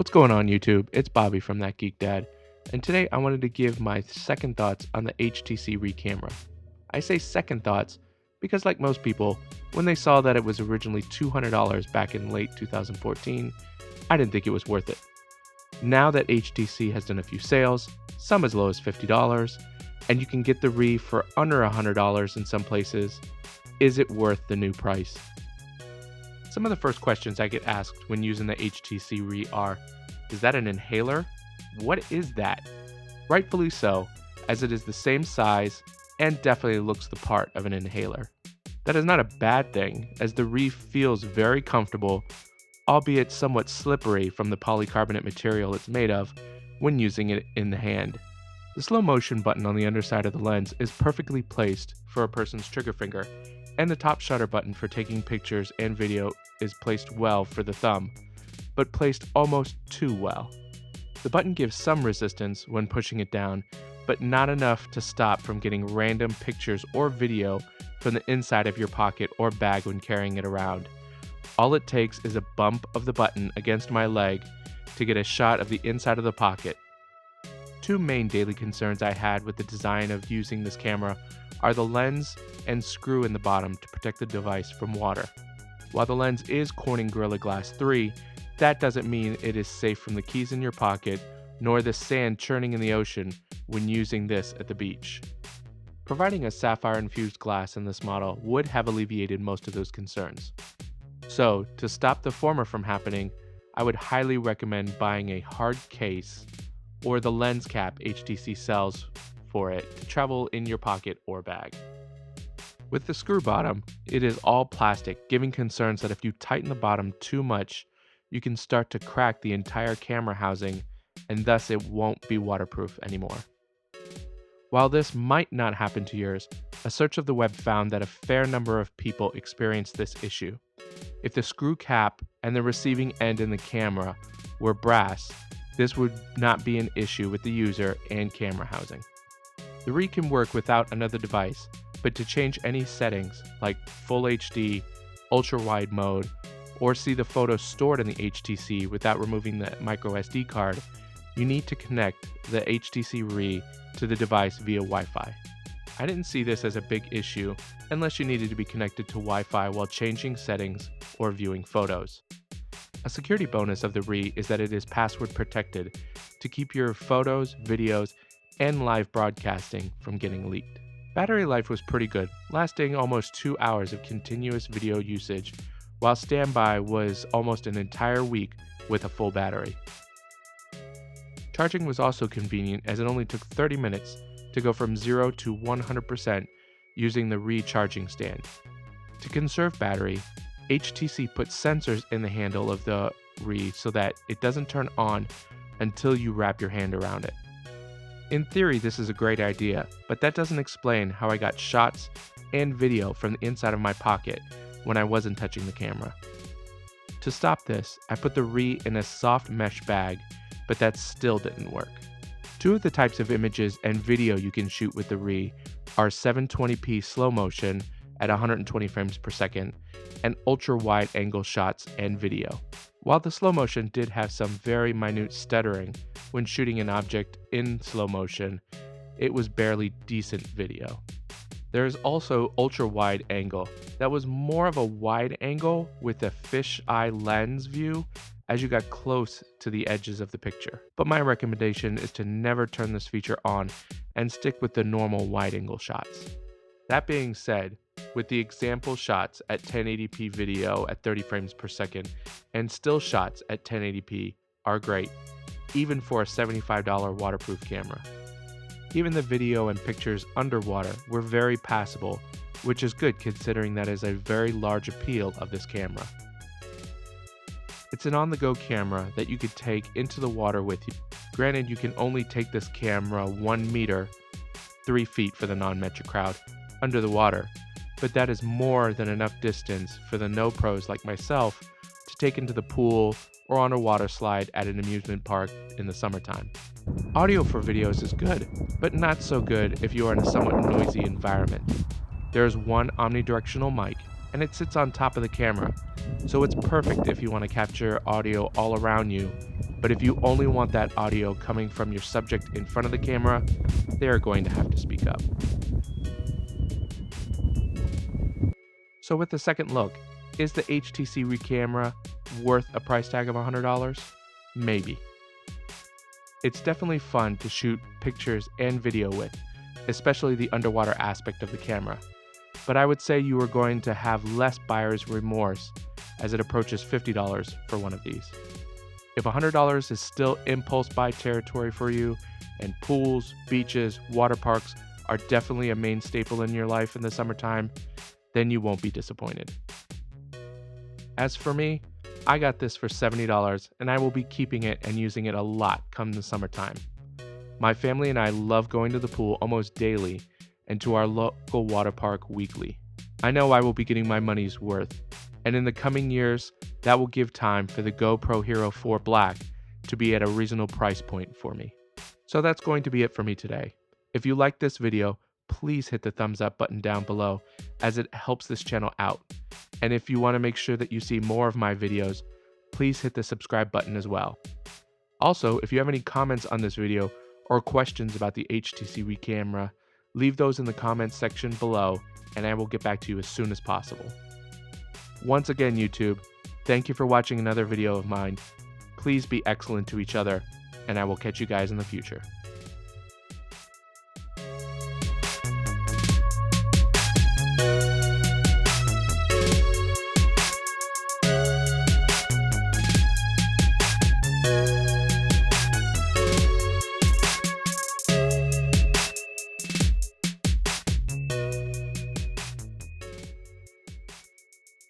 What's going on YouTube? It's Bobby from thatgeekdad, and today I wanted to give my second thoughts on the HTC RE Camera. I say second thoughts because like most people, when they saw that it was originally $200 back in late 2014, I didn't think it was worth it. Now that HTC has done a few sales, some as low as $50, and you can get the RE for under $100 in some places, is it worth the new price? Some of the first questions I get asked when using the HTC RE are, is that an inhaler? What is that? Rightfully so, as it is the same size and definitely looks the part of an inhaler. That is not a bad thing, as the RE feels very comfortable, albeit somewhat slippery from the polycarbonate material it's made of when using it in the hand. The slow motion button on the underside of the lens is perfectly placed for a person's trigger finger, and the top shutter button for taking pictures and video is placed well for the thumb, but placed almost too well. The button gives some resistance when pushing it down, but not enough to stop from getting random pictures or video from the inside of your pocket or bag when carrying it around. All it takes is a bump of the button against my leg to get a shot of the inside of the pocket. Two main daily concerns I had with the design of using this camera are the lens and screw in the bottom to protect the device from water. While the lens is Corning Gorilla Glass 3, that doesn't mean it is safe from the keys in your pocket, nor the sand churning in the ocean when using this at the beach. Providing a sapphire-infused glass in this model would have alleviated most of those concerns. So, to stop the former from happening, I would highly recommend buying a hard case or the lens cap HTC sells for it to travel in your pocket or bag. With the screw bottom, it is all plastic, giving concerns that if you tighten the bottom too much, you can start to crack the entire camera housing and thus it won't be waterproof anymore. While this might not happen to yours, a search of the web found that a fair number of people experience this issue. If the screw cap and the receiving end in the camera were brass, this would not be an issue with the user and camera housing. The RE can work without another device, but to change any settings like Full HD, Ultra Wide mode, or see the photos stored in the HTC without removing the microSD card, you need to connect the HTC RE to the device via Wi-Fi. I didn't see this as a big issue unless you needed to be connected to Wi-Fi while changing settings or viewing photos. A security bonus of the RE is that it is password protected to keep your photos, videos, and live broadcasting from getting leaked. Battery life was pretty good, lasting almost 2 hours of continuous video usage, while standby was almost an entire week with a full battery. Charging was also convenient as it only took 30 minutes to go from 0 to 100% using the RE charging stand. To conserve battery, HTC put sensors in the handle of the RE so that it doesn't turn on until you wrap your hand around it. In theory, this is a great idea, but that doesn't explain how I got shots and video from the inside of my pocket when I wasn't touching the camera. To stop this, I put the RE in a soft mesh bag, but that still didn't work. Two of the types of images and video you can shoot with the RE are 720p slow motion at 120 frames per second and ultra wide angle shots and video. While the slow motion did have some very minute stuttering when shooting an object in slow motion, it was barely decent video. There is also ultra wide angle. That was more of a wide angle with a fisheye lens view as you got close to the edges of the picture. But my recommendation is to never turn this feature on and stick with the normal wide angle shots. That being said, with the example shots at 1080p video at 30 frames per second and still shots at 1080p are great, even for a $75 waterproof camera. Even the video and pictures underwater were very passable, which is good considering that is a very large appeal of this camera. It's an on-the-go camera that you could take into the water with you. Granted, you can only take this camera 1 meter, 3 feet for the non-metric crowd, under the water, but that is more than enough distance for the no-pros like myself to take into the pool or on a water slide at an amusement park in the summertime. Audio for videos is good, but not so good if you are in a somewhat noisy environment. There is one omnidirectional mic, and it sits on top of the camera, so it's perfect if you want to capture audio all around you But if you only want that audio coming from your subject in front of the camera, they are going to have to speak up. So with the second look, is the HTC RE Camera worth a price tag of $100? Maybe. It's definitely fun to shoot pictures and video with, especially the underwater aspect of the camera. But I would say you are going to have less buyer's remorse as it approaches $50 for one of these. If $100 is still impulse buy territory for you, and pools, beaches, water parks are definitely a main staple in your life in the summertime, then you won't be disappointed. As for me, I got this for $70 and I will be keeping it and using it a lot come the summertime. My family and I love going to the pool almost daily and to our local water park weekly. I know I will be getting my money's worth, and in the coming years, that will give time for the GoPro Hero 4 Black to be at a reasonable price point for me. So that's going to be it for me today. If you liked this video, please hit the thumbs up button down below as it helps this channel out. And if you want to make sure that you see more of my videos, please hit the subscribe button as well. Also, if you have any comments on this video or questions about the HTC RE Camera, leave those in the comments section below and I will get back to you as soon as possible. Once again, YouTube, thank you for watching another video of mine. Please be excellent to each other, and I will catch you guys in the future.